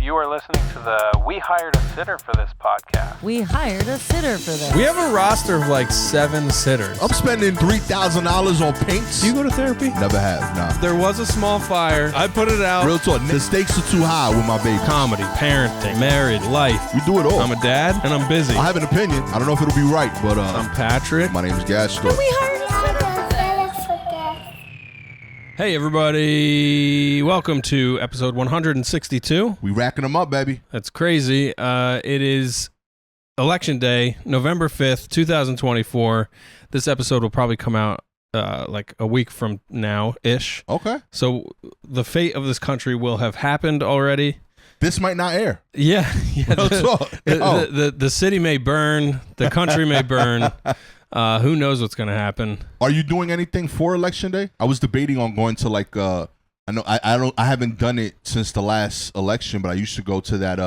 You are listening to the We Hired a Sitter for This podcast. We hired a sitter for this. We have a roster of like 7 sitters. I'm spending $3,000 on paints. Do you go to therapy? Never have, nah. There was a small fire. I put it out. Real talk, the stakes are too high with my baby. Comedy, parenting, married, life. We do it all. I'm a dad and I'm busy. I have an opinion. I don't know if it'll be right, but I'm Patrick. my name is Gaston. We hired a sitter. Hey everybody, welcome to episode 162. We racking them up, baby. That's crazy. It is election day, November 5th, 2024. This episode will probably come out like a week from now-ish. Okay. So the fate of this country will have happened already. This might not air. Yeah. Real talk. The city may burn, the country may burn. Who knows what's going to happen? Are you doing anything for election day? I was debating on going to like I haven't done it since the last election, but I used to go to that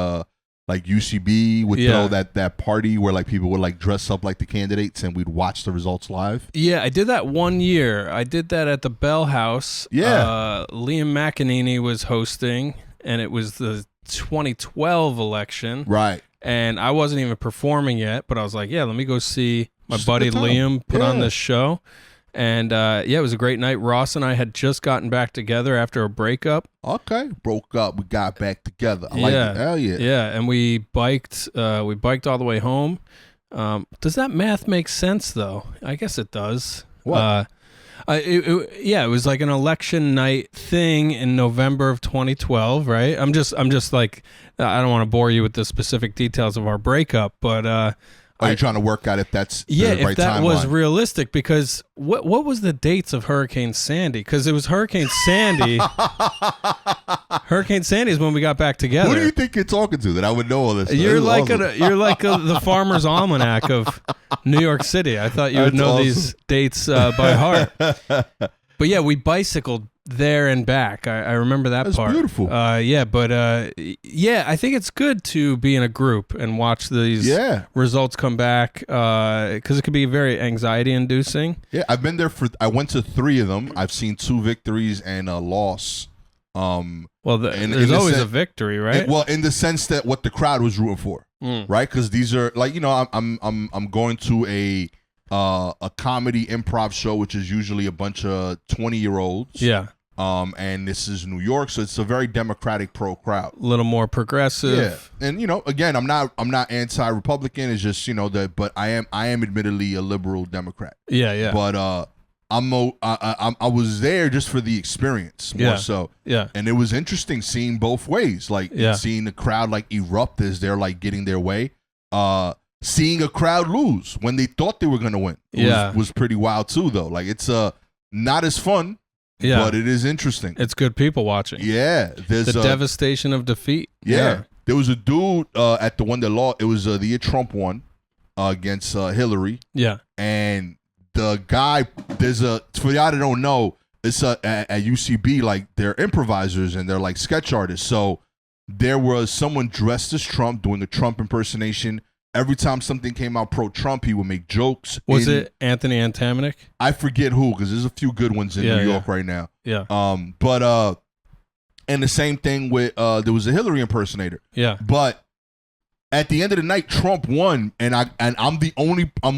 like UCB would throw that party where like people would like dress up like the candidates and we'd watch the results live. Yeah, I did that one year. I did that at the Bell House. Yeah. Liam McEnany was hosting, and it was the 2012 election. Right. And I wasn't even performing yet, but I was like, yeah, let me go see my Just buddy a good time. Liam put on Yeah. this show. And it was a great night. Ross and I had just gotten back together after a breakup. Okay. Broke up. We got back together. I like it. Hell yeah. Yeah, and we biked all the way home. Does that math make sense, though? I guess it does. What? It was like an election night thing in November of 2012, right? I'm just like, I don't want to bore you with the specific details of our breakup, but Are you trying to work out if that's yeah, the right if that timeline? was realistic, because what was the dates of Hurricane Sandy? Because it was Hurricane Sandy. Hurricane Sandy is when we got back together. Who do you think you're talking to that I would know all this? You're This is like awesome. the Farmer's Almanac of New York City. I thought you would That's know awesome. these dates by heart. But yeah, we bicycled there and back. I remember that That's part. beautiful. I think it's good to be in a group and watch these results come back because it can be very anxiety inducing. Yeah, I've been there I went to 3 of them. I've seen 2 victories and a loss. There's always a victory, right? In the sense that what the crowd was rooting for, right? Because these are like, I'm going to a comedy improv show, which is usually a bunch of 20-year-olds. Yeah. And this is New York, so it's a very democratic pro crowd. A little more progressive. Yeah. And again, I'm not anti-Republican. It's just, but I am admittedly a liberal Democrat. Yeah, yeah. But I was there just for the experience more so. Yeah. And it was interesting seeing both ways. Like seeing the crowd like erupt as they're like getting their way. Seeing a crowd lose when they thought they were gonna win. Was pretty wild too though. Like it's not as fun. Yeah. But it is interesting. It's good people watching. Yeah. There's the devastation of defeat. Yeah. There was a dude at the one that lost. It was the year Trump won against Hillary. Yeah. And the guy, for y'all that don't know, it's at UCB, like they're improvisers and they're like sketch artists. So there was someone dressed as Trump doing a Trump impersonation. Every time something came out pro-Trump, he would make jokes. Was it Anthony Antamanik? I forget who, because there's a few good ones in New York right now. Yeah. And the same thing with there was a Hillary impersonator. Yeah. But at the end of the night, Trump won, and I'm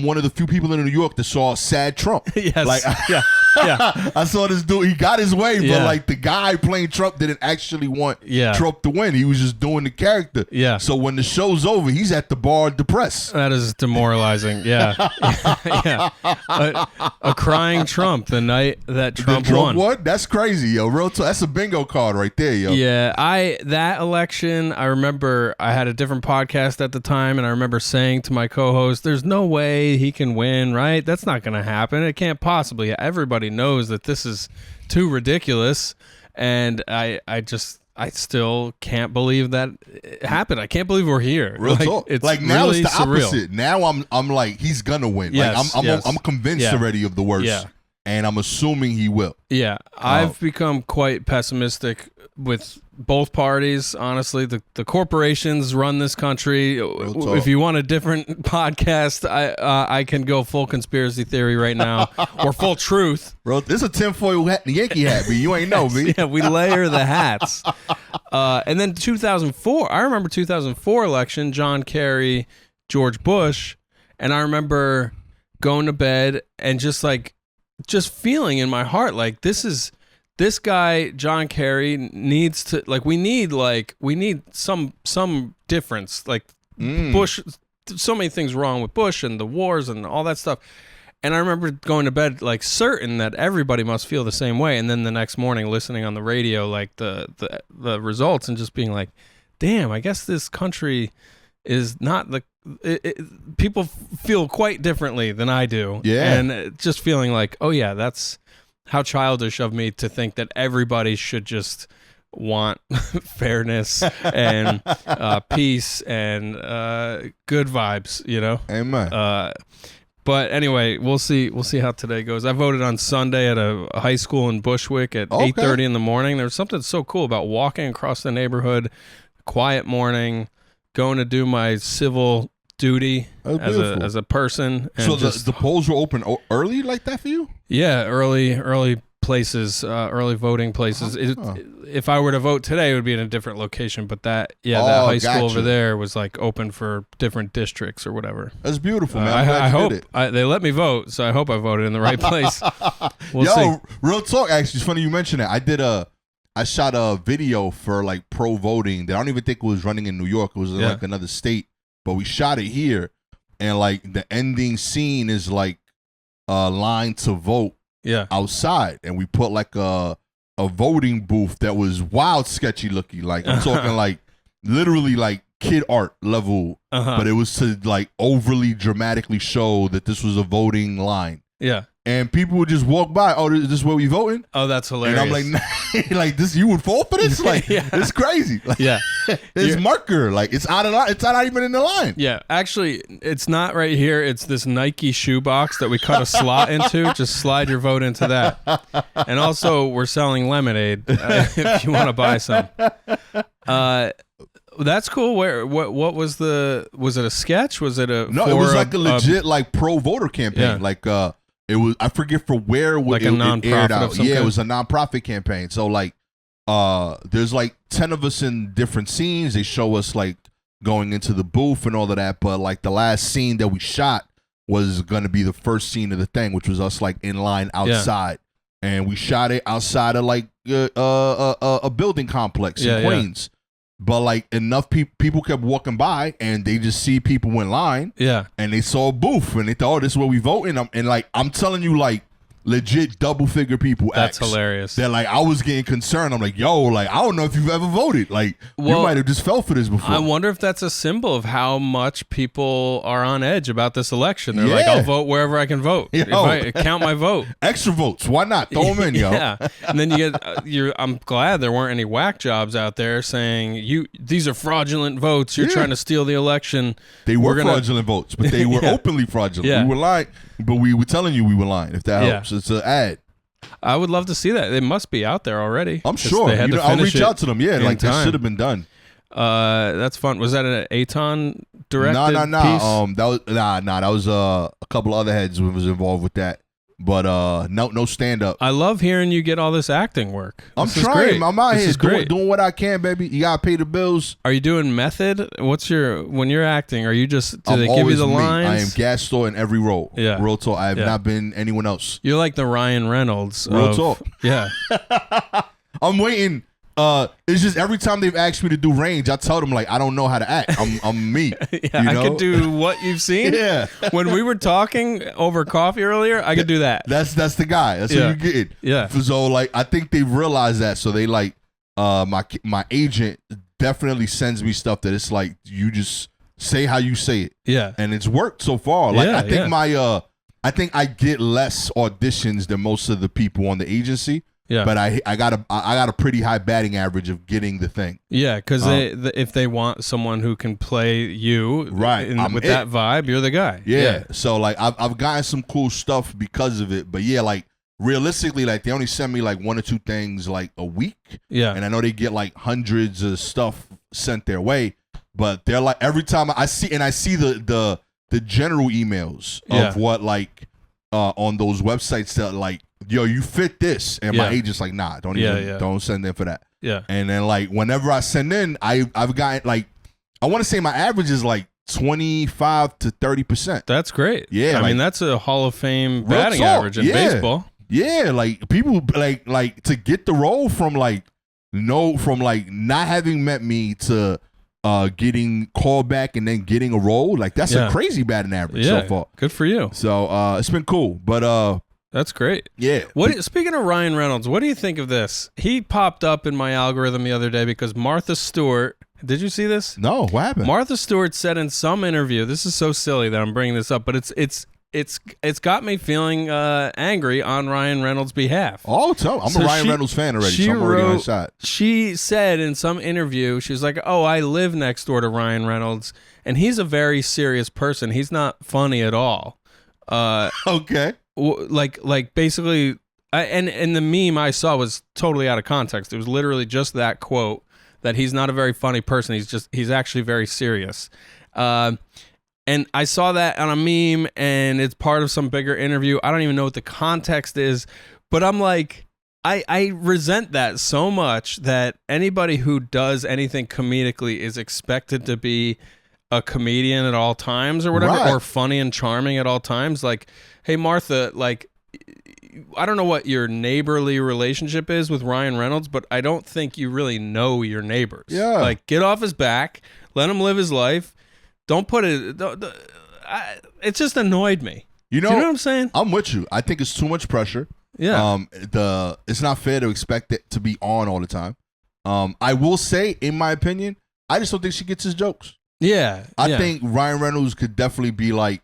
one of the few people in New York that saw sad Trump. Yes. Like, yeah. I saw this dude. He got his way, Yeah. but like the guy playing Trump didn't actually want Yeah. Trump to win. He was just doing the character. Yeah. So when the show's over, he's at the bar depressed. That is demoralizing. Yeah. Yeah. A crying Trump the night that Trump won. What? That's crazy, yo. Real talk. That's a bingo card right there, yo. Yeah. That election, I remember I had a different podcast at the time, and I remember saying to my co-host, there's no way he can win, right? That's not going to happen. It can't possibly. Everybody knows that this is too ridiculous, and I still can't believe that it happened. I can't believe we're here. Real talk. It's like now really it's the surreal. opposite. Now I'm like he's gonna win. Yes, like I'm yes. I'm convinced Yeah. already of the worst. Yeah. and I'm assuming he will. Yeah, I've become quite pessimistic with both parties. Honestly, the corporations run this country. If you want a different podcast, I can go full conspiracy theory right now, or full truth. Bro, this is a tinfoil Yankee hat, but you ain't know me. Yeah, we layer the hats. And then 2004, I remember 2004 election, John Kerry, George Bush, and I remember going to bed and just feeling in my heart like this guy John Kerry needs to we need some difference. Like Bush, so many things wrong with Bush and the wars and all that stuff. And I remember going to bed certain that everybody must feel the same way. And then the next morning listening on the radio the results and just being like, damn, I guess this country is not people feel quite differently than I do. Yeah. And just feeling like, oh yeah, that's how childish of me to think that everybody should just want fairness and peace and good vibes, you know? Amen. But anyway, we'll see how today goes. I voted on Sunday at a high school in Bushwick at 8:30 in the morning. There was something so cool about walking across the neighborhood, quiet morning, going to do my civil duty as a person. And so the polls were open early like that for you? Yeah, early places, early voting places. If I were to vote today, it would be in a different location. But that high school over there was open for different districts or whateat. That's beautiful, man. I hope they let me vote, so I hope I voted in the right place. We'll see. Real talk. Actually, it's funny you mentioned that. I shot a video for pro voting that I don't even think it was running in New York. It was in another state, but we shot it here, and the ending scene is line to vote. Yeah. Outside, and we put a voting booth that was wild sketchy looking. I'm talking literally kid art level, but it was to overly dramatically show that this was a voting line. Yeah. And people would just walk by. Oh, is this where we voting? Oh, that's hilarious. And I'm like, this, you would fall for this? It's crazy. It's marker. It's out of line. It's not even in the line. Yeah, actually, it's not right here. It's this Nike shoebox that we cut a slot into. Just slide your vote into that. And also, we're selling lemonade if you want to buy some. That's cool. What was was it a sketch? Was it a no? It was a legit pro voter campaign. Yeah. It was, I forget for where it aired out. Yeah, it was a nonprofit campaign. So there's 10 of us in different scenes. They show us going into the booth and all of that. But the last scene that we shot was gonna be the first scene of the thing, which was us in line outside, and we shot it outside of a building complex in Queens. But enough people kept walking by, and they just see people in line. Yeah, and they saw a booth, and they thought, "Oh, this is where we voting." And I'm telling you, legit double figure people. That's hilarious. That I was getting concerned. I'm like, yo, I don't know if you've ever voted. You might have just fell for this before. I wonder if that's a symbol of how much people are on edge about this election. They're like, I'll vote wherever I can vote. If I count my vote. Extra votes. Why not? Throw them in, yo. Yeah. And then you get, I'm glad there weren't any whack jobs out there saying these are fraudulent votes. You're trying to steal the election. They were fraudulent votes, but they were openly fraudulent. Yeah. We were lying. But we were telling you we were lying, if that helps. It's an ad. I would love to see that. It must be out there already. I'm sure. I'll reach out to them. Yeah, that should have been done. That's fun. Was that an Aton directed piece? That was a couple of other heads who was involved with that. But no stand up. I love hearing you get all this acting work. I'm trying. I'm out here doing what I can, baby. You gotta pay the bills. Are you doing method? When you're acting? Are you just do they give you the lines? I am Gaston in every role. Yeah, real talk. I have not been anyone else. You're like the Ryan Reynolds. Real talk. Yeah. I'm waiting. It's just every time they've asked me to do range, I tell them I don't know how to act. I'm me. I could do what you've seen. Yeah. When we were talking over coffee earlier, I could do that. That's the guy. That's what you get. Yeah. So I think they've realized that. So they my agent definitely sends me stuff that it's you just say how you say it. Yeah. And it's worked so far. I think I think I get less auditions than most of the people on the agency. Yeah, but I got a pretty high batting average of getting the thing. Yeah, because if they want someone who can play you with that vibe, you're the guy. Yeah. So I've gotten some cool stuff because of it. But realistically, like they only send me like 1 or 2 things like a week. Yeah. And I know they get like hundreds of stuff sent their way, but they're like every time I see the general emails of what like on those websites that like, yo, you fit this, and my agent's like, nah, don't send in for that. Yeah. And then like whenever I send in, I've gotten like, I want to say my average is like 25 to 30%. That's great. Yeah, I like, mean that's a Hall of Fame batting talk, average in baseball. Yeah, like people like to get the role from like not having met me to getting called back and then getting a role, like that's a crazy batting average so far. Good for you. So it's been cool, but that's great. Yeah. Speaking of Ryan Reynolds, what do you think of this? He popped up in my algorithm the other day because Martha Stewart. Did you see this? No. What happened? Martha Stewart said in some interview. This is so silly that I'm bringing this up, but it's got me feeling angry on Ryan Reynolds' behalf. Oh, I'm a Ryan Reynolds fan already, so I'm already on his side. She said in some interview, she's like, "Oh, I live next door to Ryan Reynolds, and he's a very serious person. He's not funny at all." Okay. Like basically, and the meme I saw was totally out of context. It was literally just that quote that he's not a very funny person. He's actually very serious. And I saw that on a meme, and it's part of some bigger interview. I don't even know what the context is, but I'm like, I resent that so much that anybody who does anything comedically is expected to be a comedian at all times or whatever, or funny and charming at all times. Like, hey, Martha, like, I don't know what your neighborly relationship is with Ryan Reynolds, but I don't think you really know your neighbors. Yeah. Like, get off his back, let him live his life. Don't put it. It just annoyed me. You know what I'm saying? I'm with you. I think it's too much pressure. Yeah. It's not fair to expect it to be on all the time. I will say, in my opinion, I just don't think she gets his jokes. Yeah. I think Ryan Reynolds could definitely be like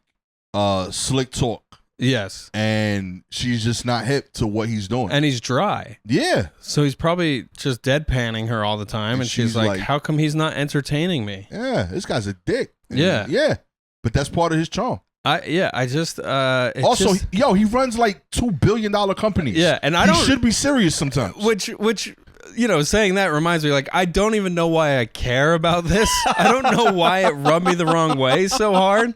slick talk. Yes. And she's just not hip to what he's doing. And he's dry. Yeah. So he's probably just deadpanning her all the time. And she's like, how come he's not entertaining me? Yeah, this guy's a dick. And yeah. But that's part of his charm. I just also, he runs like $2 billion companies. Yeah, and he should be serious sometimes. Which saying that reminds me, like, I don't even know why I care about this. I don't know why it rubbed me the wrong way so hard.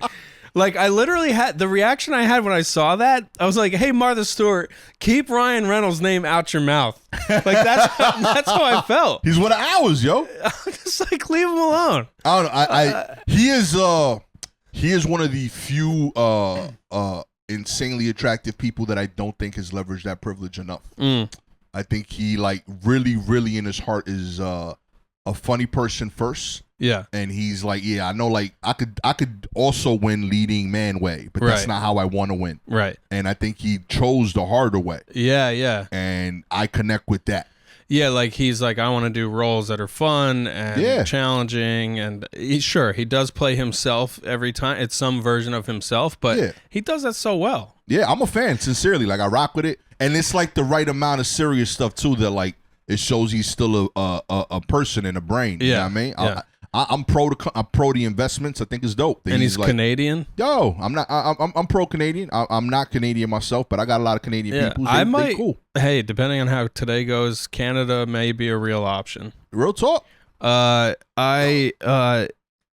Like, I literally had the reaction I had when I saw that. I was like, "Hey, Martha Stewart, keep Ryan Reynolds' name out your mouth." Like that's how I felt. He's one of ours, yo. Just like leave him alone. I don't know. He is one of the few insanely attractive people that I don't think has leveraged that privilege enough. I think he like really, really in his heart is a funny person first. Yeah. And he's like, yeah, I know, like I could also win leading man way, but that's not how I want to win. Right. And I think he chose the harder way. Yeah. And I connect with that. Yeah, like he's like, I want to do roles that are fun and challenging, and he does play himself every time. It's some version of himself, but he does that so well. Yeah, I'm a fan, sincerely. Like I rock with it, and it's like the right amount of serious stuff too. That like it shows he's still a person and a brain. You know what I mean? Yeah. I'm pro the investments. I think it's dope. And he's like, Canadian. Yo, I'm not. I'm pro Canadian. I'm not Canadian myself, but I got a lot of Canadian people. They cool. Hey, depending on how today goes, Canada may be a real option. Real talk. What was I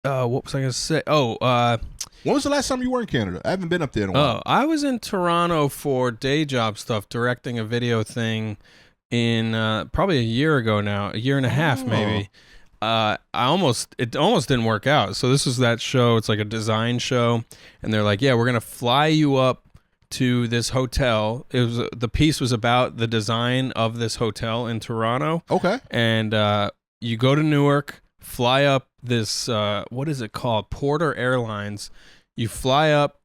gonna say? When was the last time you were in Canada? I haven't been up there in a while. I was in Toronto for day job stuff, directing a video thing in probably a year ago now, a year and a half maybe. It almost didn't work out. So this was that show. It's like a design show, and they're like, "Yeah, we're gonna fly you up to this hotel." The piece was about the design of this hotel in Toronto. Okay. And you go to Newark, fly up this what is it called? Porter Airlines. You fly up,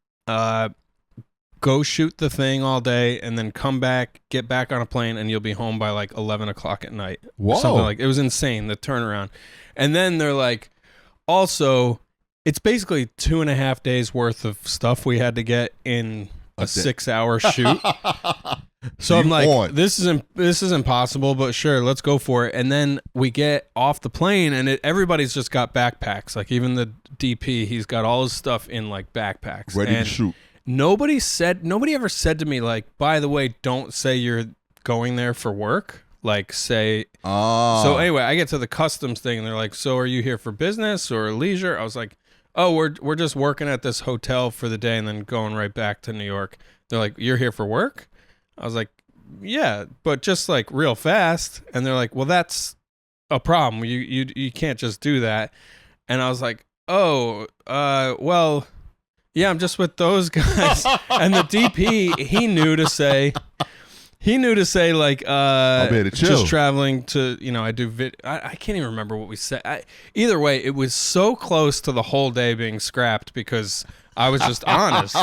go shoot the thing all day, and then come back, get back on a plane, and you'll be home by like 11 o'clock at night. Whoa. Something like it was insane, the turnaround. And then they're like, also, it's basically 2.5 days worth of stuff we had to get in a 6-hour shoot. So I'm like, this is impossible, but sure, let's go for it. And then we get off the plane, and everybody's just got backpacks. Like even the DP, he's got all his stuff in like backpacks. Ready to shoot. nobody ever said to me like, by the way, don't say you're going there for work. Like say, so anyway, I get to the customs thing and they're like, so are you here for business or leisure? I was like, oh, we're just working at this hotel for the day and then going right back to New York. They're like, you're here for work? I was like, yeah, but just like real fast. And they're like, well, that's a problem. You can't just do that. And I was like, oh, well, yeah, I'm just with those guys. And the DP, he knew to say like, just traveling to, I do I can't even remember what we said. Either way, it was so close to the whole day being scrapped because I was just honest.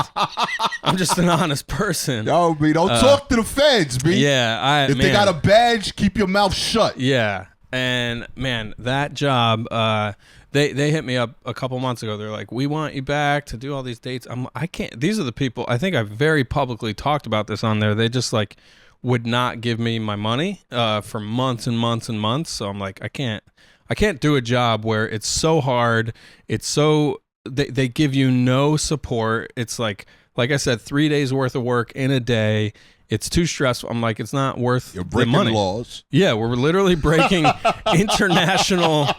I'm just an honest person. Yo, B, don't talk to the feds, B. Yeah, if they got a badge, keep your mouth shut. Yeah, and man, that job, they hit me up a couple months ago. They're like, we want you back to do all these dates. I can't. These are the people. I think I've very publicly talked about this on there. They just like would not give me my money for months and months and months. So I'm like, I can't do a job where it's so hard. It's so they give you no support. It's like I said, 3 days worth of work in a day. It's too stressful. I'm like, it's not worth You're the breaking money. laws. Yeah, we're literally breaking international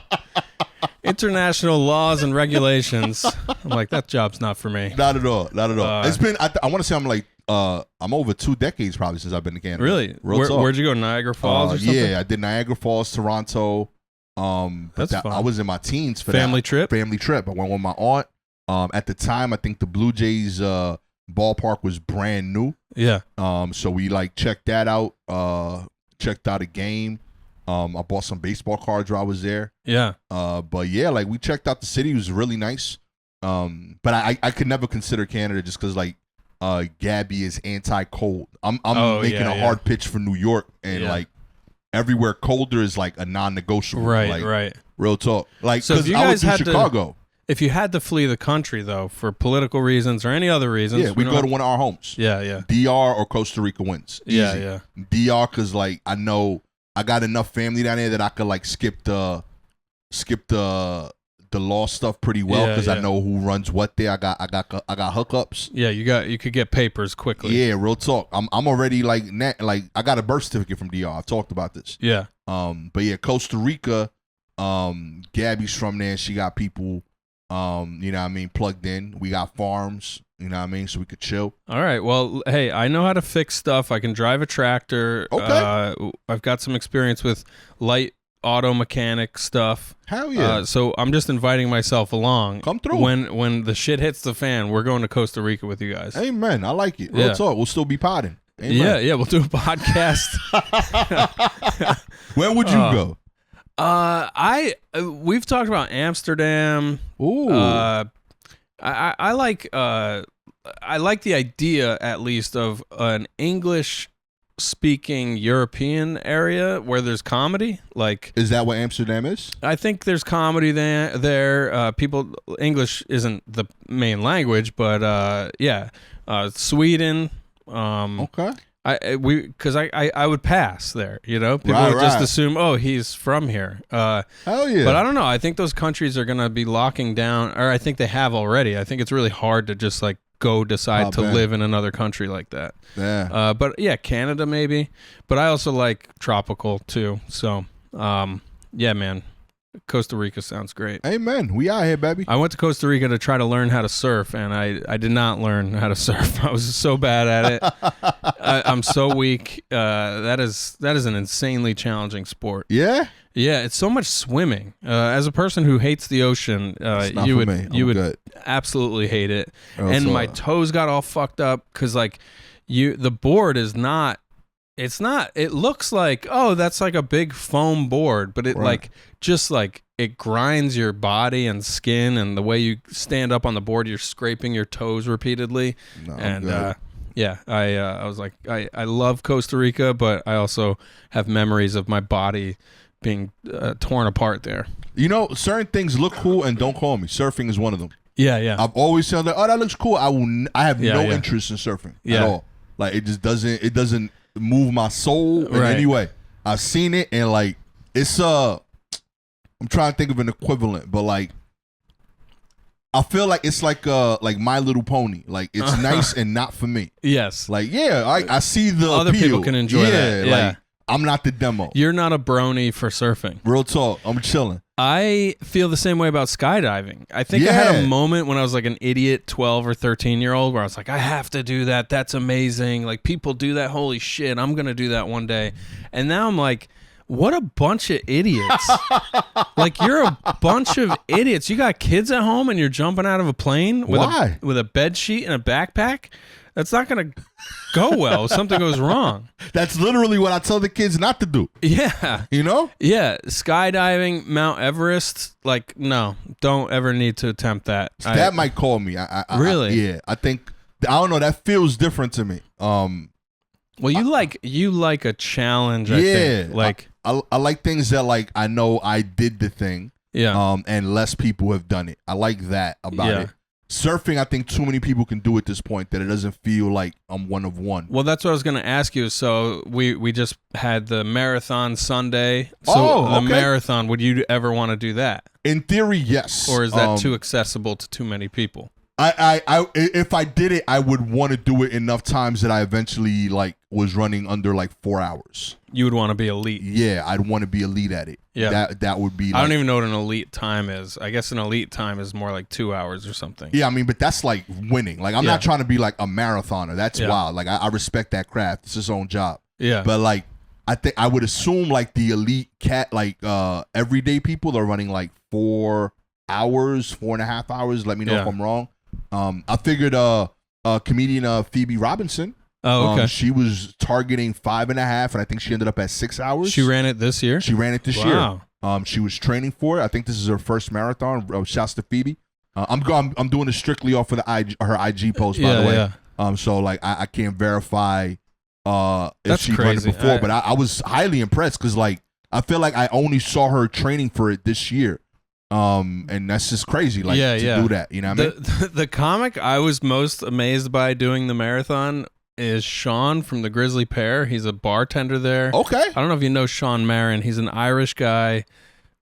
laws and regulations. I'm like, that job's not for me. Not at all. It's been. I want to say I'm like. I'm over 2 decades probably since I've been to Canada. Really? Where'd you go? Niagara Falls or something? Yeah, I did Niagara Falls, Toronto. That's fun. I was in my teens for Family that. trip? Family trip. I went with my aunt. At the time, I think the Blue Jays ballpark was brand new. Yeah. So we like checked that out. Checked out a game. I bought some baseball cards while I was there. Yeah. But yeah, like we checked out the city. It was really nice. But I could never consider Canada just because like Gabby is anti-cold. I'm making a hard pitch for New York, and like everywhere colder is like a non-negotiable. Right, like, right. Real talk. Like, so if you guys I had was in Chicago. If you had to flee the country though for political reasons or any other reasons, yeah, we go to one of our homes. Yeah. DR or Costa Rica wins. Easy. Yeah. DR because like I know I got enough family down there that I could like skip the law stuff pretty well because I know who runs what there. I got hookups. Yeah, you could get papers quickly. Yeah, real talk. I'm already like I got a birth certificate from DR. I've talked about this. Yeah. But yeah, Costa Rica. Gabby's from there. She got people. You know what I mean, plugged in. We got farms. You know what I mean, so we could chill. All right. Well, hey, I know how to fix stuff. I can drive a tractor. Okay. I've got some experience with light auto mechanic stuff. Hell yeah. So I'm just inviting myself along. Come through. When the shit hits the fan, we're going to Costa Rica with you guys. Amen. I like it. Real talk. We'll still be potting. Amen. Yeah. We'll do a podcast. Where would you go? We've talked about Amsterdam. Ooh. I like the idea at least of an English speaking European area where there's comedy. Like, is that what Amsterdam is? I think there's comedy there. People, English isn't the main language, but Sweden. Okay. I would pass there, people would just assume, oh, he's from here. Hell yeah. But I don't know. I think those countries are going to be locking down, or I think they have already. I think it's really hard to just like go decide to live in another country like that. Yeah. But yeah, Canada maybe. But I also like tropical too. So, yeah, man. Costa Rica sounds great. Amen. We out here, baby. I went to Costa Rica to try to learn how to surf, and I did not learn how to surf. I was so bad at it. I'm so weak. That is an insanely challenging sport. Yeah? Yeah, it's so much swimming. As a person who hates the ocean, you would absolutely hate it. And my toes got all fucked up because like the board is not. It's not. It looks like, oh, that's like a big foam board, but it it grinds your body and skin, and the way you stand up on the board, you're scraping your toes repeatedly. No, and I was like, I love Costa Rica, but I also have memories of my body being torn apart there. Certain things look cool and don't call me. Surfing is one of them. Yeah. I've always said, oh, that looks cool. I have no interest in surfing at all. Like it just doesn't move my soul in any way. I've seen it and like it's I'm trying to think of an equivalent, but like I feel like it's like My Little Pony. Like it's nice and not for me. Yes. Like I see the Other appeal. people can enjoy that. Yeah. Like I'm not the demo. You're not a brony for surfing. Real talk. I'm chilling. I feel the same way about skydiving. I think I had a moment when I was like an idiot 12 or 13-year-old where I was like, I have to do that. That's amazing. Like people do that. Holy shit. I'm going to do that one day. And now I'm like, what a bunch of idiots. Like you're a bunch of idiots. You got kids at home and you're jumping out of a plane with with a bed sheet and a backpack? That's not going to go well if something goes wrong. That's literally what I tell the kids not to do. Yeah. You know? Yeah. Skydiving, Mount Everest, like, no, don't ever need to attempt that. That might call me. Really? I think, I don't know, that feels different to me. Well, you like a challenge, I think. Like, I like things that, like, I know I did the thing. Yeah. And less people have done it. I like that about it. Surfing, I think too many people can do at this point that it doesn't feel like I'm one of one. Well, that's what I was going to ask you. So we just had the marathon Sunday. So the marathon, would you ever want to do that? In theory, yes. Or is that too accessible to too many people? I if I did it, I would want to do it enough times that I eventually like was running under like 4 hours. You would want to be elite. Yeah, I'd want to be elite at it. Yeah, that would be. Like, I don't even know what an elite time is. I guess an elite time is more like 2 hours or something. Yeah, I mean, but that's like winning. Like I'm not trying to be like a marathoner. That's wild. Like I respect that craft. It's his own job. Yeah, but like I think I would assume like the elite everyday people are running like 4 hours, 4.5 hours. Let me know if I'm wrong. I figured comedian Phoebe Robinson. Oh, okay. She was targeting 5.5, and I think she ended up at 6 hours. She ran it this year? She ran it this year. She was training for it. I think this is her first marathon. Shouts to Phoebe. I'm doing it strictly off of her IG post, by the way. Yeah. So like I can't verify if she ran it before, but I was highly impressed because like I feel like I only saw her training for it this year. And that's just crazy, like to do that. You know what I mean? The comic I was most amazed by doing the marathon is Sean from the Grizzly Pear. He's a bartender there. Okay. I don't know if you know Sean Marin. He's an Irish guy,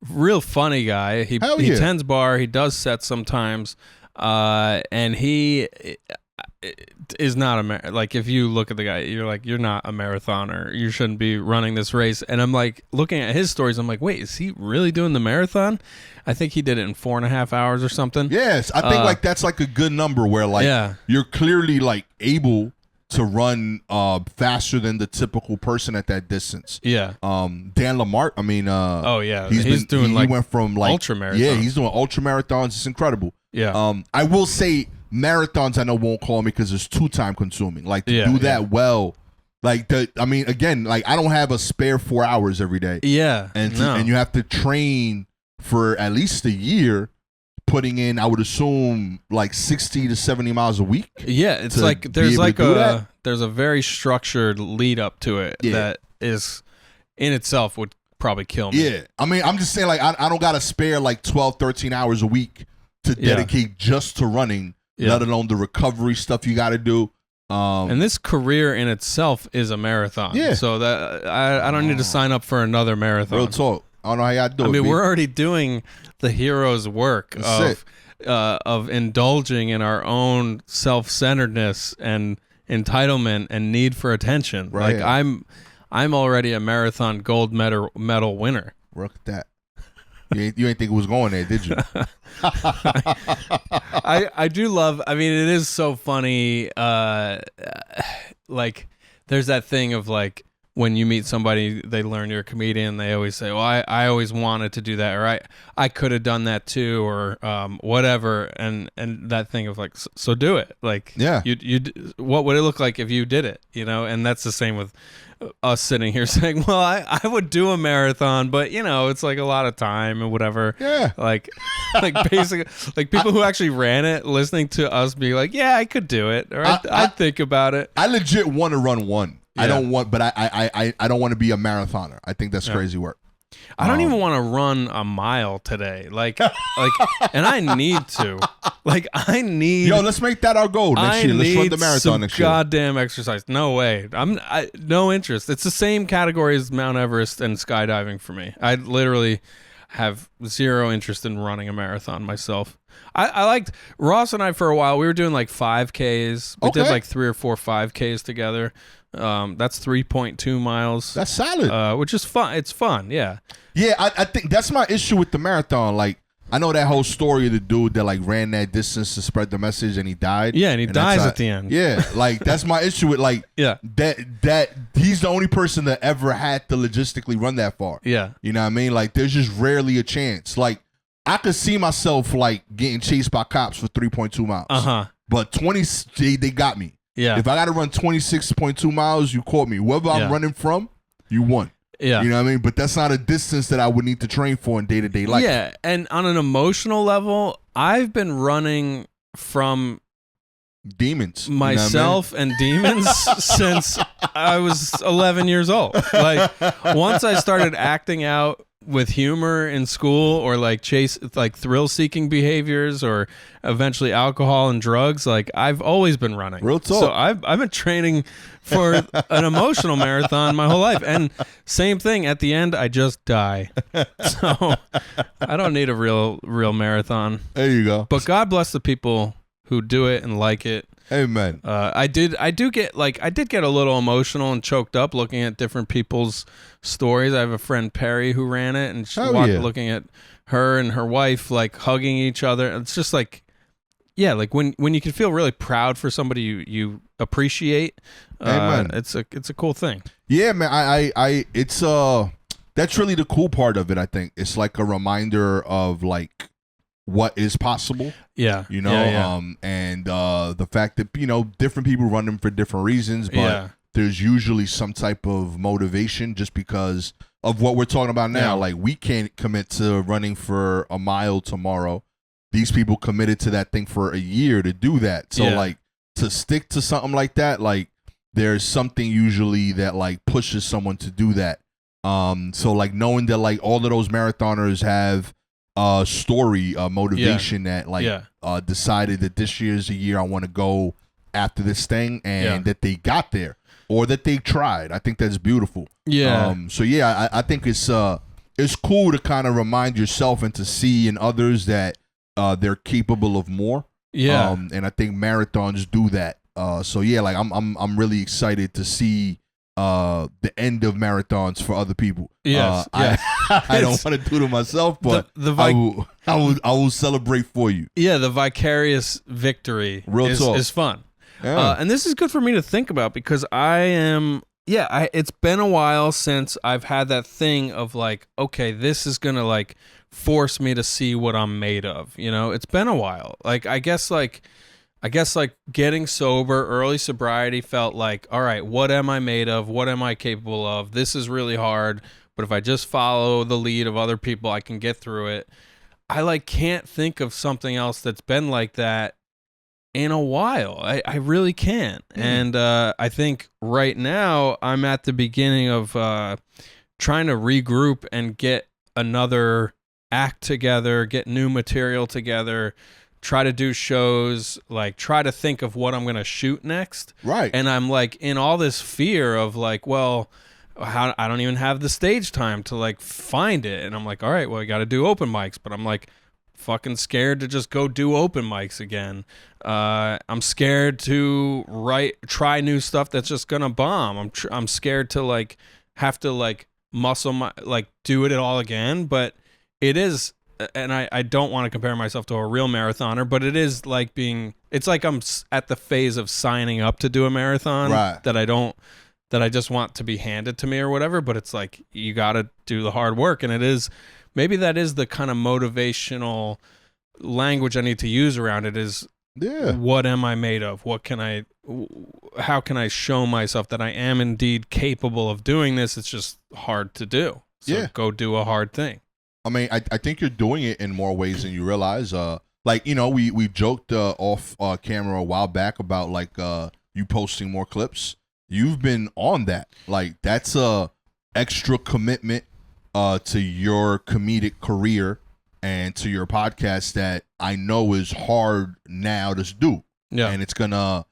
real funny guy. He tends bar. He does sets sometimes, and he is not a like. If you look at the guy, you're like, you're not a marathoner. You shouldn't be running this race. And I'm like looking at his stories. I'm like, wait, is he really doing the marathon? I think he did it in 4.5 hours or something. Yes, I think like that's like a good number where like you're clearly like able to run faster than the typical person at that distance. Yeah. Dan Lamart, I mean he went from like ultra marathons. Yeah, he's doing ultra marathons. It's incredible. Yeah. I will say marathons I know won't call me because it's too time consuming. Like to do that well. Like I mean again, like I don't have a spare 4 hours every day. Yeah. And you have to train for at least a year, putting in, I would assume, like 60 to 70 miles a week. Yeah, it's like there's like there's a very structured lead up to it that is in itself would probably kill me. Yeah, I mean, I'm just saying, like, I don't got to spare like 12, 13 hours a week to dedicate just to running, let alone the recovery stuff you got to do. And this career in itself is a marathon. Yeah. So that I don't need to sign up for another marathon. Real talk. I don't know how y'all do it. I mean, we're already doing the hero's work of indulging in our own self-centeredness and entitlement and need for attention. Right. Like I'm already a marathon gold medal winner. Look at that. You ain't think it was going there, did you? I do love. I mean, it is so funny. Like, there's that thing of like, when you meet somebody, they learn you're a comedian, they always say, well, I always wanted to do that, or I could have done that too, or whatever, and that thing of like, so do it. Like, you what would it look like if you did it, you know? And that's the same with us sitting here saying, well, I would do a marathon, but, you know, it's like a lot of time and whatever. Yeah. Like basically, like people who actually ran it, listening to us be like, yeah, I could do it, or I'd think about it. I legit want to run one. Yeah. I don't want, but I don't want to be a marathoner. I think that's crazy work. I don't even want to run a mile today. Like, and I need to. Like, I need. Yo, let's make that our goal next year. Let's run the marathon next year. Goddamn exercise. No way. No interest. It's the same category as Mount Everest and skydiving for me. I literally have zero interest in running a marathon myself. I liked Ross and I for a while. We were doing like 5Ks. We did like 3 or 4 5Ks together. That's 3.2 miles. That's solid. Which is fun. It's fun. Yeah. Yeah, I think that's my issue with the marathon. Like, I know that whole story of the dude that like ran that distance to spread the message and he died. Yeah, and he dies at the end. Yeah, like that's my issue with like that he's the only person that ever had to logistically run that far. Yeah. You know what I mean? Like there's just rarely a chance. Like I could see myself like getting chased by cops for 3.2 miles. Uh-huh. But 20 they got me. Yeah. If I got to run 26.2 miles, you caught me. Wherever I'm running from, you won. Yeah. You know what I mean? But that's not a distance that I would need to train for in day-to-day life. Yeah, and on an emotional level, I've been running from demons. myself and demons since I was 11 years old. Like once I started acting out with humor in school or like thrill-seeking behaviors or eventually alcohol and drugs, like I've always been running. Real talk. So I've been training for an emotional marathon my whole life. And same thing, at the end I just die. So I don't need a real marathon. There you go. But God bless the people who do it and like it. Amen. I did get a little emotional and choked up looking at different people's stories. I have a friend Perry who ran it, and looking at her and her wife like hugging each other. It's just like, yeah, like when you can feel really proud for somebody you appreciate. Amen. It's a cool thing. Yeah, man. I it's that's really the cool part of it. I think it's like a reminder of like what is possible. Yeah. You know, and the fact that, you know, different people run them for different reasons, but there's usually some type of motivation just because of what we're talking about now. Yeah. Like we can't commit to running for a mile tomorrow. These people committed to that thing for a year to do that. So like to stick to something like that, like there's something usually that like pushes someone to do that. So like knowing that like all of those marathoners have story, motivation that like decided that this year's the year I want to go after this thing, and that they got there or that they tried. I think that's beautiful. Yeah. So yeah, I think it's cool to kind of remind yourself and to see in others that they're capable of more. Yeah. And I think marathons do that. So yeah, like I'm really excited to see the end of marathons for other people. Yes, I don't want to do it myself, but I will celebrate for you. Yeah, the vicarious victory is fun. Yeah. And this is good for me to think about because it's been a while since I've had that thing of like, okay, this is gonna like force me to see what I'm made of. You know, it's been a while. Like I guess getting sober, early sobriety felt like, all right, what am I made of? What am I capable of? This is really hard, but if I just follow the lead of other people, I can get through it. I like can't think of something else that's been like that in a while. I really can't. And I think right now I'm at the beginning of trying to regroup and get another act together, get new material together, try to do shows, like try to think of what I'm going to shoot next. Right. And I'm like in all this fear of like, well, I don't even have the stage time to like find it. And I'm like, all right, well, I got to do open mics, but I'm like fucking scared to just go do open mics again. I'm scared to try new stuff that's just going to bomb. I'm scared to like have to like do it all again, but it is. And I don't want to compare myself to a real marathoner, but it is like it's like I'm at the phase of signing up to do a marathon that I just want to be handed to me or whatever. But it's like, you got to do the hard work. And maybe that is the kind of motivational language I need to use around it is, what am I made of? How can I show myself that I am indeed capable of doing this? It's just hard to do. So go do a hard thing. I mean, I think you're doing it in more ways than you realize. Like, you know, we joked off camera a while back about like you posting more clips. You've been on that. Like, that's a extra commitment to your comedic career and to your podcast that I know is hard now to do. Yeah. And it's gonna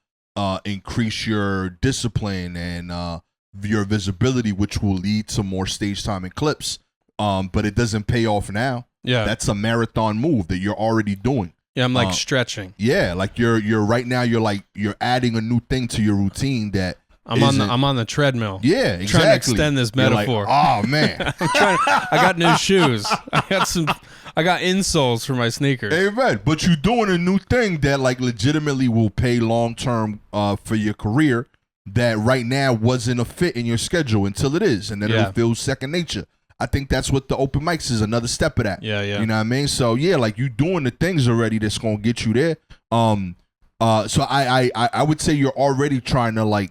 increase your discipline and your visibility, which will lead to more stage time and clips. but it doesn't pay off now. Yeah. That's a marathon move that you're already doing. Yeah, I'm like stretching. Yeah, like you're right now. You're adding a new thing to your routine that I'm on the treadmill. Yeah, exactly. Trying to extend this metaphor. Like, oh man, I got new shoes. I got insoles for my sneakers. Amen. But you're doing a new thing that like legitimately will pay long term for your career. That right now wasn't a fit in your schedule until it is, and then it'll feel second nature. I think that's what the open mics is, another step of that. Yeah. You know what I mean? So yeah, like you doing the things already that's gonna get you there. So I would say you're already trying to like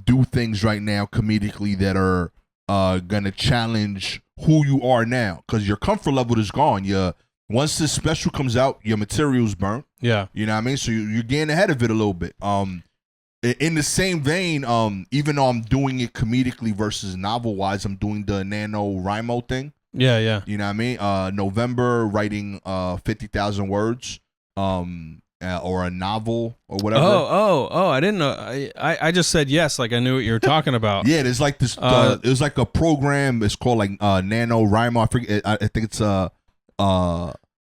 do things right now comedically that are gonna challenge who you are now, because your comfort level is gone. Once this special comes out, your material's burnt. Yeah. You know what I mean? So you're getting ahead of it a little bit. In the same vein, even though I'm doing it comedically versus novel-wise, I'm doing the NaNoWriMo thing. Yeah. You know what I mean? November, writing 50,000 words, or a novel or whatever. Oh! I didn't know. I just said yes, like I knew what you were talking about. Yeah, there's like this. It was like a program. It's called like NaNoWriMo. I forget. I think it's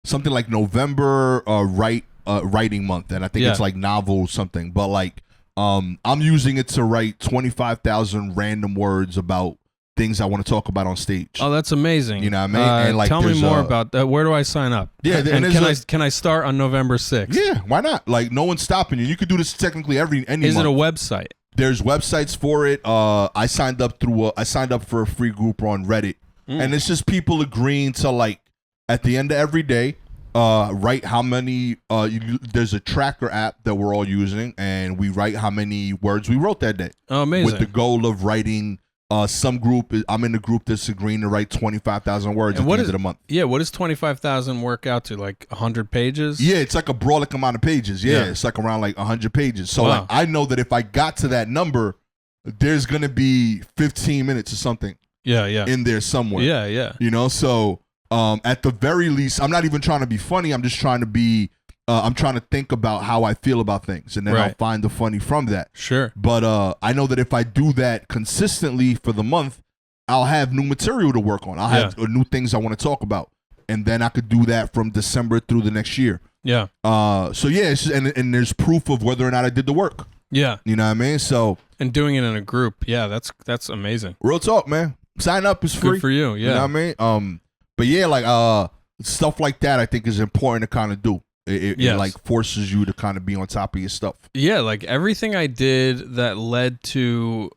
something like November writing month, and I think it's like novel something. But like. I'm using it to write 25,000 random words about things I want to talk about on stage. Oh, that's amazing. You know what I mean? And like, tell me more about that. Where do I sign up? Yeah, and can I start on November 6th? Yeah, why not? Like, no one's stopping you. You could do this technically any month. Is it a website? There's websites for it. I signed up for a free group on Reddit, and it's just people agreeing to like at the end of every day. Write how many there's a tracker app that we're all using, and we write how many words we wrote that day. Oh, amazing. With the goal of writing some group. I'm in the group that's agreeing to write 25,000 words at the end of the month. Yeah, what does 25,000 work out to? Like 100 pages? Yeah, it's like a brolic amount of pages. Yeah, it's like around like 100 pages. So like, I know that if I got to that number, there's gonna be 15 minutes or something. Yeah. In there somewhere. Yeah. You know, so at the very least, I'm not even trying to be funny. I'm just trying to be. I'm trying to think about how I feel about things, and then I'll find the funny from that. Sure. But I know that if I do that consistently for the month, I'll have new material to work on. I'll have new things I want to talk about, and then I could do that from December through the next year. Yeah. So yeah, it's just, and there's proof of whether or not I did the work. Yeah. You know what I mean? So and doing it in a group, yeah, that's amazing. Real talk, man. Sign up is free. Good for you. Yeah. You know what I mean? But yeah, like stuff like that, I think is important to kind of do. It like forces you to kind of be on top of your stuff. Yeah, like everything I did that led to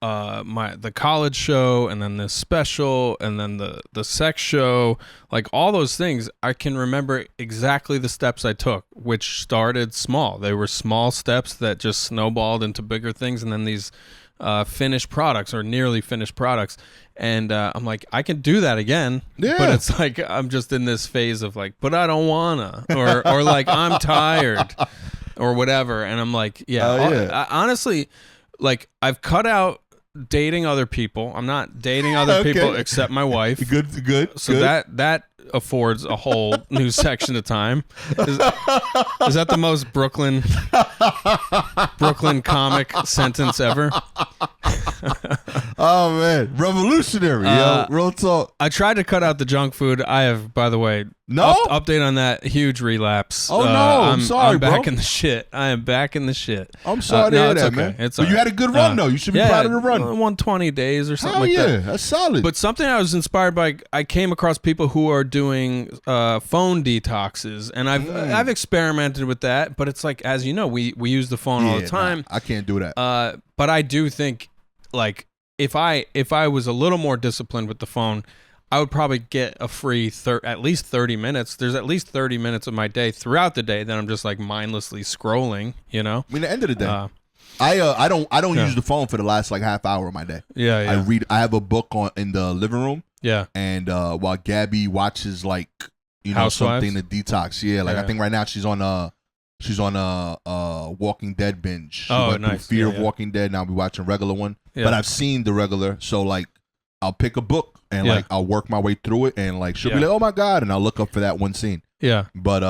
the college show, and then this special, and then the sex show, like all those things, I can remember exactly the steps I took, which started small. They were small steps that just snowballed into bigger things, and then these finished products or nearly finished products. And I'm like, I can do that again. Yeah. But it's like I'm just in this phase of like, but I don't wanna, or like I'm tired, or whatever. And I'm like, I, honestly, like I've cut out dating other people. I'm not dating other people except my wife. Good. So that affords a whole new section of time. Is that the most Brooklyn comic sentence ever? Oh man, revolutionary, yo. Real talk. I tried to cut out the junk food. I have, by the way, update on that, huge relapse. Oh no, I'm sorry, I'm back bro. in the shit. I am back in the shit. I'm sorry to hear that, okay. man. It's but you had a good run though. You should be proud of the run. 120 days or something that. Yeah, that's solid. But something I was inspired by, I came across people who are doing phone detoxes, and I've experimented with that. But it's like, as you know, we use the phone all the time. I can't do that. But I do think, like, if I was a little more disciplined with the phone, I would probably get a free at least 30 minutes. There's at least 30 minutes of my day throughout the day that I'm just like mindlessly scrolling, you know? I mean, at the end of the day, I don't use the phone for the last like half hour of my day. Yeah. I have a book in the living room. Yeah. And while Gabby watches like, you know, Housewives? something to detox. Yeah, like I think right now she's on a Walking Dead binge. She went through Fear of Walking Dead. Now I'll be watching a regular one. Yeah. But I've seen the regular, so like I'll pick a book and like I'll work my way through it, and like she'll be like, "Oh my god," and I'll look up for that one scene. Yeah. But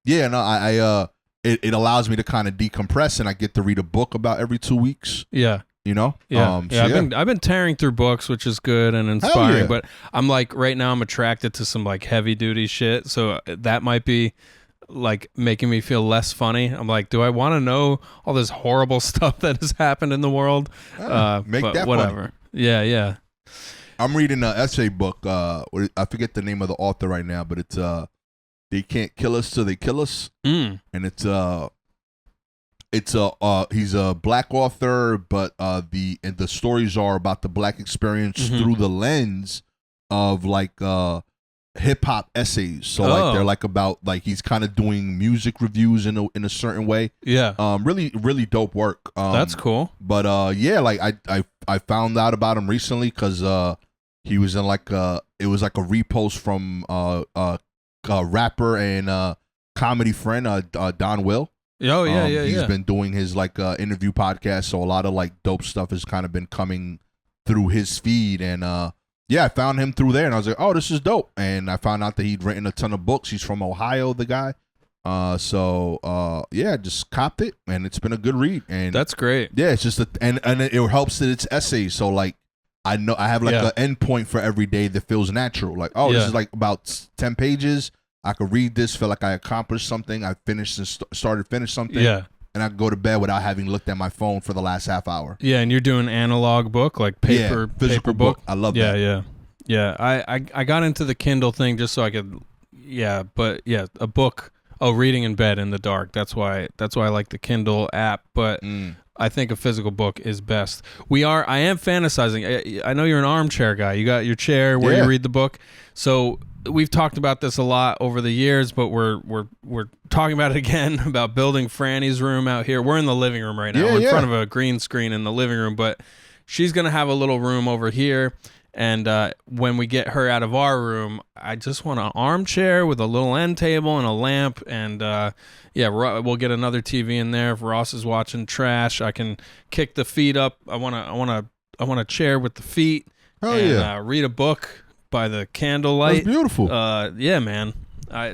it allows me to kind of decompress, and I get to read a book about every 2 weeks. Yeah. You know? Yeah, So I've been tearing through books, which is good and inspiring. yeah. But I'm like right now, I'm attracted to some like heavy duty shit. So that might be like making me feel less funny. I'm like, do I want to know all this horrible stuff that has happened in the world? Make but that whatever. funny. Yeah. I'm reading an essay book. I forget the name of the author right now, but it's They Can't Kill Us Till They Kill Us, and he's a black author, but the stories are about the black experience through the lens of like hip hop essays. So like they're like about like he's kind of doing music reviews in a certain way. Yeah. Really really dope work. That's cool. But yeah, like I found out about him recently because he was in like it was like a repost from rapper and comedy friend Don Will. Oh yeah, He's been doing his like interview podcast, so a lot of like dope stuff has kind of been coming through his feed, and yeah, I found him through there, and I was like, oh, this is dope, and I found out that he'd written a ton of books. He's from Ohio, the guy. So yeah, just copped it, and it's been a good read, and that's great. Yeah, it's just and it helps that it's essays, so like I know I have like an end point for every day that feels natural. Like, oh, this is like about 10 pages. I could read this, feel like I accomplished something. I finished and finished something. Yeah. And I could go to bed without having looked at my phone for the last half hour. Yeah, and you're doing analog book, like paper, physical book. I love that. Yeah. I got into the Kindle thing just so I could, a book. Oh, reading in bed in the dark. That's why I like the Kindle app. But I think a physical book is best. I am fantasizing. I know you're an armchair guy. You got your chair where you read the book. So we've talked about this a lot over the years, but we're talking about it again about building Franny's room out here. We're in the living room right now. We're in front of a green screen in the living room, but she's gonna have a little room over here. And when we get her out of our room, I just want an armchair with a little end table and a lamp. And we'll get another TV in there. If Ross is watching trash, I can kick the feet up. I want a chair with the feet. Read a book by the candlelight. That's beautiful. Yeah, man.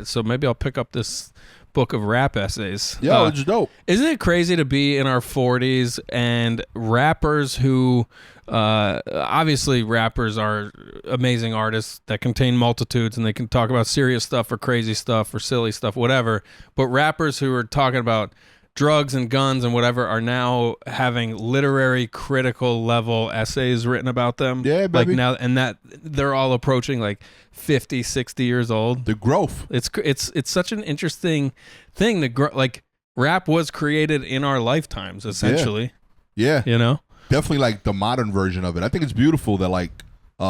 So maybe I'll pick up this book of rap essays. Yeah, it's dope. Isn't it crazy to be in our 40s and rappers who obviously rappers are amazing artists that contain multitudes and they can talk about serious stuff or crazy stuff or silly stuff, whatever, but rappers who are talking about drugs and guns and whatever are now having literary critical level essays written about them. Yeah, baby. Like now, and that they're all approaching like 50, 60 years old. The growth. It's such an interesting thing to grow. Like rap was created in our lifetimes, essentially. Yeah. You know? Definitely like the modern version of it. I think it's beautiful that like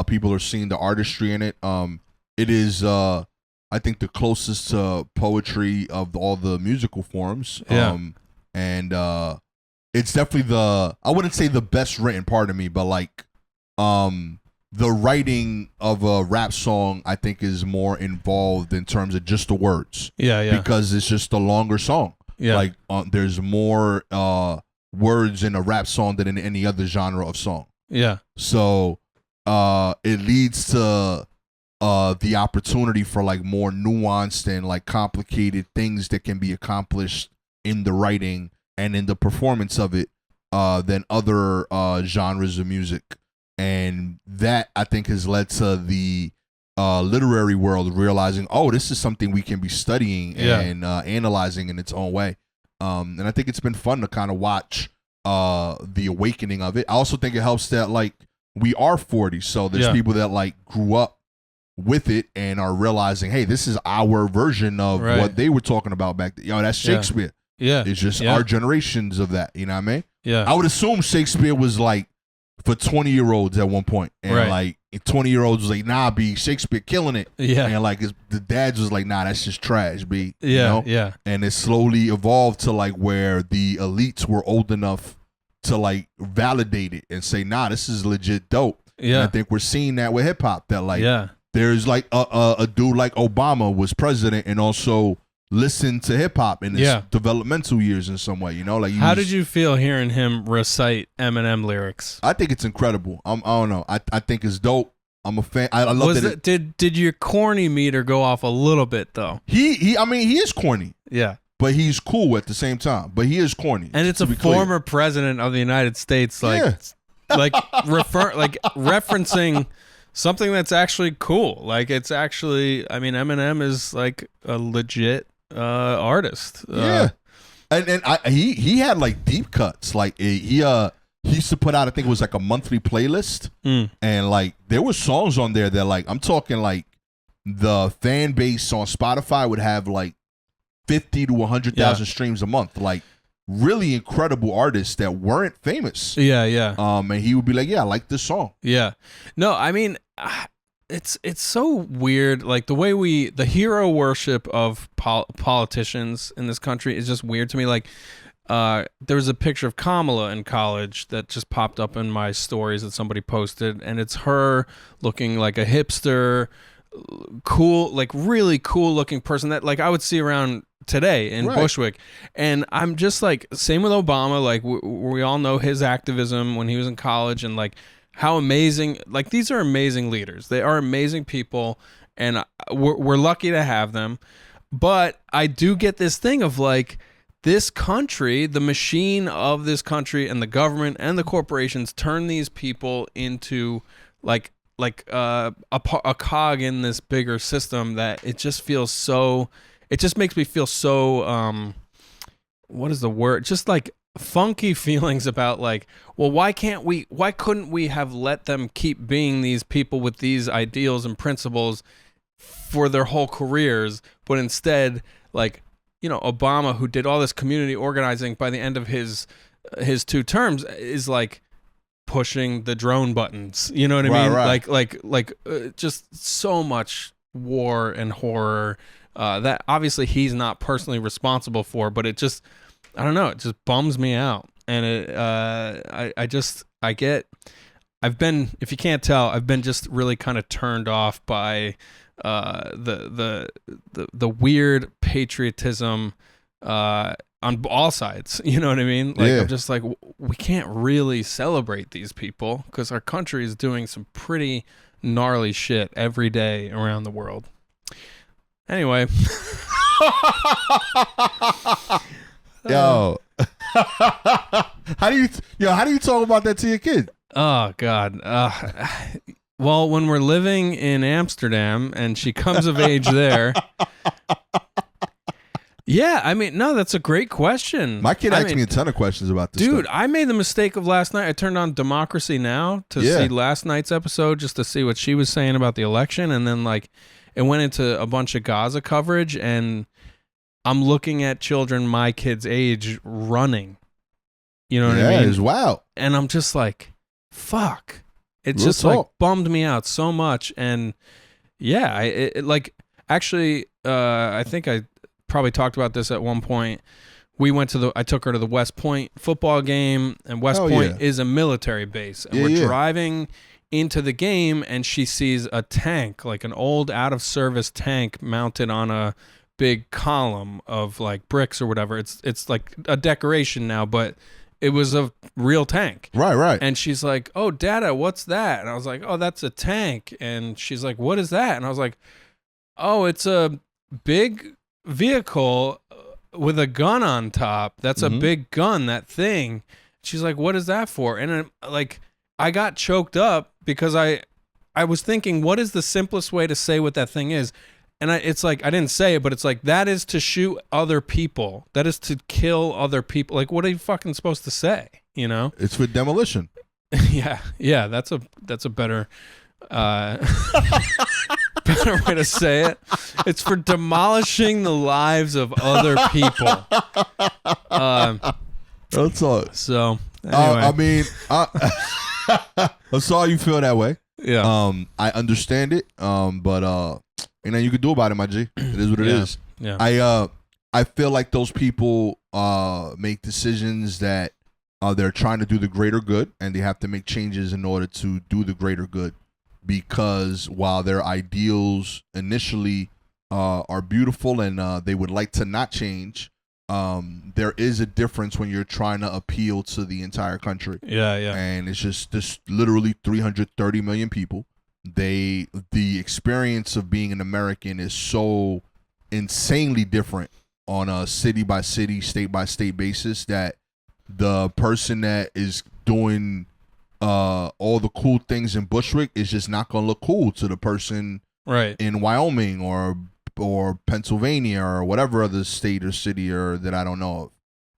people are seeing the artistry in it. It is I think the closest to poetry of all the musical forms. And it's definitely I wouldn't say the best written part of me, but like the writing of a rap song I think is more involved in terms of just the words. Yeah. Because it's just a longer song. Yeah. Like there's more words in a rap song than in any other genre of song. Yeah. So it leads to the opportunity for like more nuanced and like complicated things that can be accomplished in the writing and in the performance of it than other genres of music. And that I think has led to the literary world realizing, oh, this is something we can be studying and analyzing in its own way. And I think it's been fun to kind of watch the awakening of it. I also think it helps that like we are 40, so there's people that like grew up with it and are realizing, hey, this is our version of what they were talking about back then. That's Shakespeare. Yeah. It's just our generations of that. You know what I mean? Yeah. I would assume Shakespeare was like for 20-year-olds at one point. And like 20-year-olds was like, nah, B, Shakespeare killing it. Yeah. And like the dads was like, nah, that's just trash, B. Yeah. You know? Yeah. And it slowly evolved to like where the elites were old enough to like validate it and say, nah, this is legit dope. Yeah. And I think we're seeing that with hip hop that like there's like a dude like Obama was president and also listened to hip hop in his developmental years in some way, you know? Like how did you feel hearing him recite Eminem lyrics? I think it's incredible. I don't know. I think it's dope. I'm a fan. I love that. Did your corny meter go off a little bit though? I mean, he is corny. Yeah. but he's cool at the same time. But he is corny. And it's a former president of the United States, referencing something that's actually cool. Like, it's actually, I mean, Eminem is like a legit artist. And he had like deep cuts. Like he used to put out, I think it was like a monthly playlist, and like there were songs on there that, like, I'm talking like the fan base on Spotify would have like 50 to 100,000 streams a month. Like, really incredible artists that weren't famous. Yeah. And he would be like, "Yeah, I like this song." Yeah. No, I mean, it's so weird. Like, the hero worship of politicians in this country is just weird to me. Like, there was a picture of Kamala in college that just popped up in my stories that somebody posted, and it's her looking like a hipster, cool, like really cool looking person that, like, I would see around today in Bushwick. And I'm just like, same with Obama. Like, we all know his activism when he was in college, and like how amazing, like, these are amazing leaders. They are amazing people, and we're lucky to have them. But I do get this thing of like, this country, the machine of this country and the government and the corporations turn these people into like a cog in this bigger system that it just feels so, it just makes me feel so, what is the word? Just like funky feelings about like, well, why couldn't we have let them keep being these people with these ideals and principles for their whole careers, but instead, like, you know, Obama, who did all this community organizing, by the end of his 2 terms, is like pushing the drone buttons. You know what I mean? Right. Like, just so much war and horror that obviously he's not personally responsible for, but it just, I don't know, it just bums me out. And I've been, if you can't tell, I've been just really kind of turned off by the weird patriotism on all sides. You know what I mean? Like, I'm just like, we can't really celebrate these people because our country is doing some pretty gnarly shit every day around the world. Anyway. Yo. How do you talk about that to your kid? Oh God. Well, when we're living in Amsterdam and she comes of age there. Yeah, I mean, no, that's a great question. My kid asked me a ton of questions about this dude, stuff. I made the mistake of last night. I turned on Democracy Now! To see last night's episode just to see what she was saying about the election. And then, like, it went into a bunch of Gaza coverage, and I'm looking at children my kid's age running. You know what I mean? It's wild. And I'm just like, fuck. It Real just talk. like bummed me out so much. And yeah, I think I probably talked about this at one point. I took her to the West Point football game, and West Point is a military base. And we're driving into the game, and she sees a tank, like an old out of service tank mounted on a big column of like bricks or whatever. It's like a decoration now, but it was a real tank. Right. And she's like, "Oh, Dada, what's that?" And I was like, "Oh, that's a tank." And she's like, "What is that?" And I was like, "Oh, it's a big vehicle with a gun on top. That's a big gun, that thing." She's like, "What is that for?" And I got choked up because I was thinking, what is the simplest way to say what that thing is? And it's like, I didn't say it, but it's like, that is to shoot other people. That is to kill other people. Like, what are you fucking supposed to say? You know? It's for demolition. Yeah. That's a better, better way to say it. It's for demolishing the lives of other people. That's all. So, anyway. I mean, I'm sorry you feel that way. Yeah. I understand it. But ain't nothing you can do about it, my G. It is what it is. Yeah. I feel like those people make decisions that they're trying to do the greater good, and they have to make changes in order to do the greater good. Because while their ideals initially are beautiful and they would like to not change, there is a difference when you're trying to appeal to the entire country. Yeah. And it's just this literally 330 million people. The experience of being an American is so insanely different on a city by city, state by state basis that the person that is doing all the cool things in Bushwick is just not gonna look cool to the person Right. in Wyoming or Pennsylvania or whatever other state or city or that I don't know of.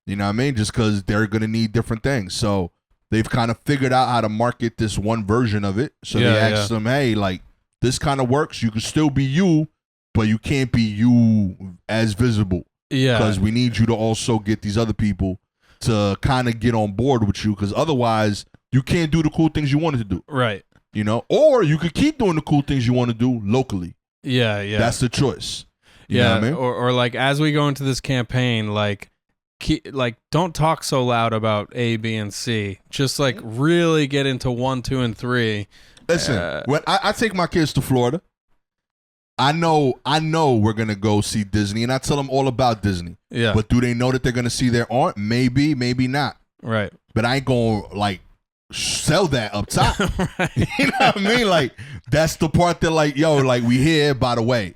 You know what I mean? Just because they're gonna need different things. So they've kind of figured out how to market this one version of it. So they asked them, hey, like, this kind of works. You can still be you, but you can't be you as visible. Yeah. Because we need you to also get these other people to kind of get on board with you. Because otherwise, you can't do the cool things you wanted to do. Right. You know? Or you could keep doing the cool things you want to do locally. Yeah, yeah. That's the choice. You know what I mean? Or like, as we go into this campaign, like don't talk so loud about A, B, and C. Just like really get into 1, 2, and 3. Listen, when I take my kids to Florida, I know we're gonna go see Disney, and I tell them all about Disney. Yeah. But do they know that they're gonna see their aunt? Maybe, maybe not. Right. But I ain't gonna like sell that up top. Right. You know what I mean? Like, that's the part that, like, yo, like, we here, by the way.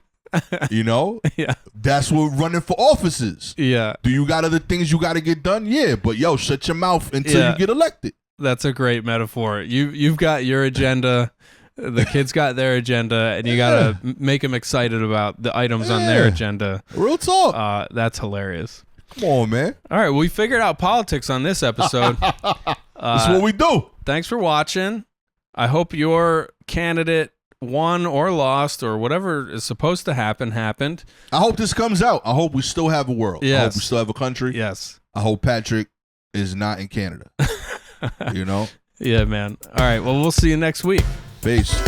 You know? Yeah. That's what running for office is. Yeah. Do you got other things you got to get done? Yeah, but yo, shut your mouth until you get elected. That's a great metaphor. You've got your agenda, the kids got their agenda, and you gotta make them excited about the items on their agenda. Real talk. That's hilarious. Come on, man. All right, we figured out politics on this episode. That's what we do. Thanks for watching. I hope your candidate won or lost or whatever is supposed to happen happened. I hope this comes out. I hope we still have a world. Yes. I hope we still have a country. Yes. I hope Patrick is not in Canada. You know? Yeah, man. All right, well, we'll see you next week. Peace.